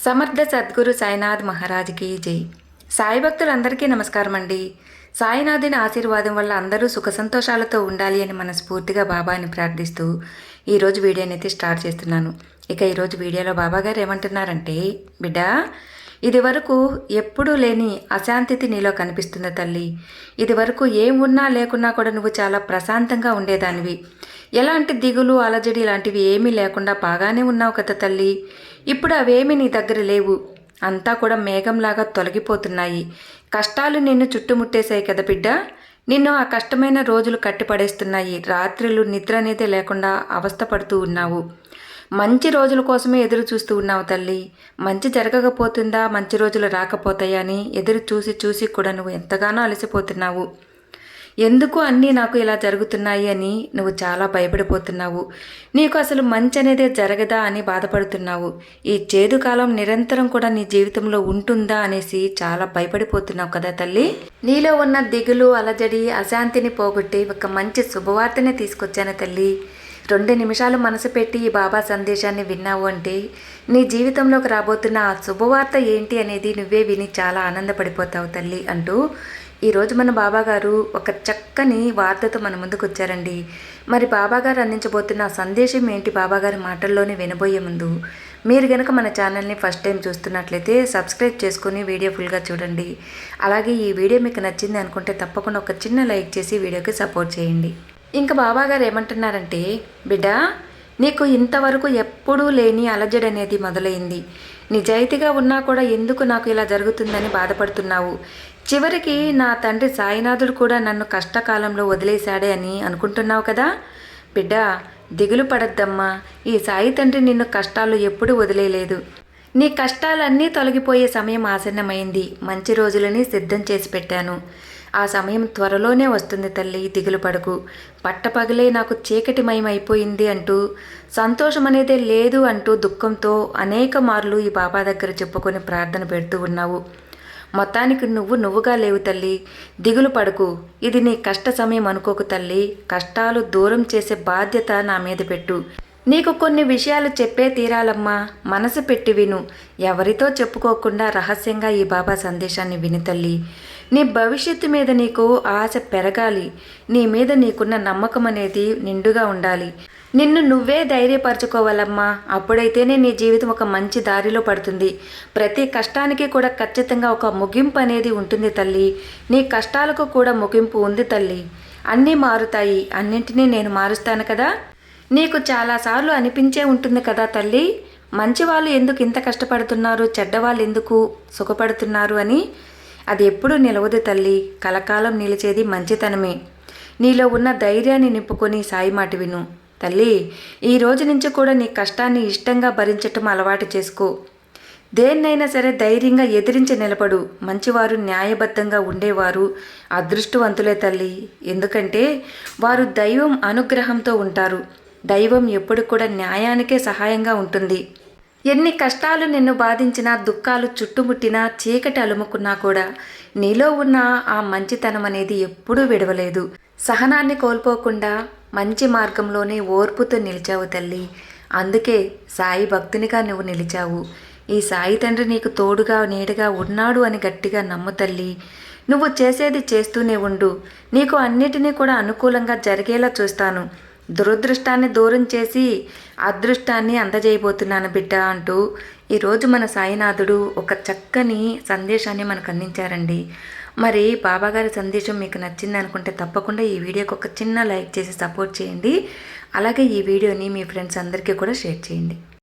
సమర్థ సద్గురు సాయినాథ్ మహారాజ్కి జై. సాయి భక్తులందరికీ నమస్కారం అండి. సాయినాథుని ఆశీర్వాదం వల్ల అందరూ సుఖ సంతోషాలతో ఉండాలి అని మనస్ఫూర్తిగా బాబాని ప్రార్థిస్తూ ఈరోజు వీడియోని అయితే స్టార్ట్ చేస్తున్నాను. ఇక ఈరోజు వీడియోలో బాబాగారు ఏమంటున్నారంటే, బిడ్డ, ఇది వరకు ఎప్పుడూ లేని అశాంతితి నీలో కనిపిస్తుంది తల్లి. ఇది వరకు ఏం ఉన్నా లేకున్నా కూడా నువ్వు చాలా ప్రశాంతంగా ఉండేదానివి. ఎలాంటి దిగులు అలజడి లాంటివి ఏమీ లేకుండా బాగానే ఉన్నావు కదా తల్లి. ఇప్పుడు అవేమీ నీ దగ్గర లేవు. అంతా కూడా మేఘంలాగా తొలగిపోతున్నాయి. కష్టాలు నిన్ను చుట్టుముట్టేశాయి కదా బిడ్డ. నిన్ను ఆ కష్టమైన రోజులు కట్టిపడేస్తున్నాయి. రాత్రులు నిద్ర అనేది లేకుండా అవస్థపడుతూ ఉన్నావు. మంచి రోజుల కోసమే ఎదురు చూస్తూ ఉన్నావు తల్లి. మంచి జరగకపోతుందా, మంచి రోజులు రాకపోతాయా అని ఎదురు చూసి చూసి కూడా నువ్వు ఎంతగానో అలసిపోతున్నావు. ఎందుకు అన్నీ నాకు ఇలా జరుగుతున్నాయి అని నువ్వు చాలా భయపడిపోతున్నావు. నీకు అసలు మంచి అనేదే జరగదా అని బాధపడుతున్నావు. ఈ చేదు కాలం నిరంతరం కూడా నీ జీవితంలో ఉంటుందా అనేసి చాలా భయపడిపోతున్నావు కదా తల్లి. నీలో ఉన్న దిగులు అలజడి అశాంతిని పోగొట్టి ఒక మంచి శుభవార్తనే తీసుకొచ్చాను తల్లి. 2 నిమిషాలు మనసు పెట్టి ఈ బాబా సందేశాన్ని విన్నావు అంటే నీ జీవితంలోకి రాబోతున్న ఆ శుభవార్త ఏంటి అనేది నువ్వే విని చాలా ఆనందపడిపోతావు తల్లి అంటూ ఈరోజు మన బాబాగారు ఒక చక్కని వార్తతో మన ముందుకు వచ్చారండి. మరి బాబాగారు అందించబోతున్న సందేశం ఏంటి బాబాగారి మాటల్లోనే వినబోయే ముందు మీరు కనుక మన ఛానల్ని ఫస్ట్ టైం చూస్తున్నట్లయితే సబ్స్క్రైబ్ చేసుకుని వీడియో ఫుల్గా చూడండి. అలాగే ఈ వీడియో మీకు నచ్చింది అనుకుంటే తప్పకుండా ఒక చిన్న లైక్ చేసి వీడియోకి సపోర్ట్ చేయండి. ఇంకా బాబాగారు ఏమంటున్నారంటే, బిడ్డ, నీకు ఇంతవరకు ఎప్పుడూ లేని అలజడి అనేది మొదలైంది. నిజాయితీగా ఉన్నా కూడా ఎందుకు నాకు ఇలా జరుగుతుందని బాధపడుతున్నావు. చివరికి నా తండ్రి సాయినాథుడు కూడా నన్ను కష్టకాలంలో వదిలేశాడే అని అనుకుంటున్నావు కదా. బిడ్డ, దిగులు పడద్దమ్మా. ఈ సాయి తండ్రి నిన్ను కష్టాలు ఎప్పుడూ వదిలేయలేదు. నీ కష్టాలన్నీ తొలగిపోయే సమయం ఆసన్నమైంది. మంచి రోజులని సిద్ధం చేసి పెట్టాను. ఆ సమయం త్వరలోనే వస్తుంది తల్లి, దిగులు పడకు. పట్టపగలే నాకు చీకటిమయం అయిపోయింది అంటూ, సంతోషం అనేదే లేదు అంటూ దుఃఖంతో అనేక మార్లు ఈ బాబా దగ్గర చెప్పుకొని ప్రార్థన పెడుతూ ఉన్నావు. మొత్తానికి నువ్వుగా లేవు తల్లి. దిగులు పడకు. ఇది నీ కష్ట సమయం అనుకోకు తల్లి. కష్టాలు దూరం చేసే బాధ్యత నా మీద పెట్టు. నీకు కొన్ని విషయాలు చెప్పే తీరాలమ్మా. మనసు పెట్టి విను. ఎవరితో చెప్పుకోకుండా రహస్యంగా ఈ బాబా సందేశాన్ని విని తల్లి. నీ భవిష్యత్తు మీద నీకు ఆశ పెరగాలి. నీ మీద నీకున్న నమ్మకం అనేది నిండుగా ఉండాలి. నిన్ను నువ్వే ధైర్యపరచుకోవాలమ్మా. అప్పుడైతేనే నీ జీవితం ఒక మంచి దారిలో పడుతుంది. ప్రతి కష్టానికి కూడా ఖచ్చితంగా ఒక ముగింపు అనేది ఉంటుంది తల్లి. నీ కష్టాలకు కూడా ముగింపు ఉంది తల్లి. అన్నీ మారుతాయి. అన్నింటినీ నేను మారుస్తాను కదా. నీకు చాలాసార్లు అనిపించే ఉంటుంది కదా తల్లి, మంచివాళ్ళు ఎందుకు ఇంత కష్టపడుతున్నారు, చెడ్డవాళ్ళు ఎందుకు సుఖపడుతున్నారు అని. అది ఎప్పుడూ నిలవదు తల్లి. కలకాలం నిలిచేది మంచితనమే. నీలో ఉన్న ధైర్యాన్ని నింపుకొని సాయి మాట విను తల్లి. ఈ రోజు నుంచి కూడా నీ కష్టాన్ని ఇష్టంగా భరించటం అలవాటు చేసుకో. దేన్నైనా సరే ధైర్యంగా ఎదిరించి నిలబడు. మంచివారు, న్యాయబద్ధంగా ఉండేవారు అదృష్టవంతులే తల్లి. ఎందుకంటే వారు దైవం అనుగ్రహంతో ఉంటారు. దైవం ఎప్పుడు కూడా న్యాయానికే సహాయంగా ఉంటుంది. ఎన్ని కష్టాలు నిన్ను బాధించినా, దుఃఖాలు చుట్టుముట్టినా, చీకటి అలుముకున్నా కూడా నీలో ఉన్న ఆ మంచితనం అనేది ఎప్పుడూ విడవలేదు. సహనాన్ని కోల్పోకుండా మంచి మార్గంలోనే ఓర్పుతో నిలిచావు తల్లి. అందుకే సాయి భక్తునిగా నువ్వు నిలిచావు. ఈ సాయి తండ్రి నీకు తోడుగా నీడగా ఉన్నాడు అని గట్టిగా నమ్ము తల్లి. నువ్వు చేసేది చేస్తూనే ఉండు. నీకు అన్నిటినీ కూడా అనుకూలంగా జరిగేలా చూస్తాను. దురదృష్టాన్ని దూరం చేసి అదృష్టాన్ని అందజేయబోతున్నాను బిడ్డ అంటూ ఈరోజు మన సాయినాథుడు ఒక చక్కని సందేశాన్ని మనకు అందించారండి. మరి బాబాగారి సందేశం మీకు నచ్చింది అనుకుంటే తప్పకుండా ఈ వీడియోకి ఒక చిన్న లైక్ చేసి సపోర్ట్ చేయండి. అలాగే ఈ వీడియోని మీ ఫ్రెండ్స్ అందరికీ కూడా షేర్ చేయండి.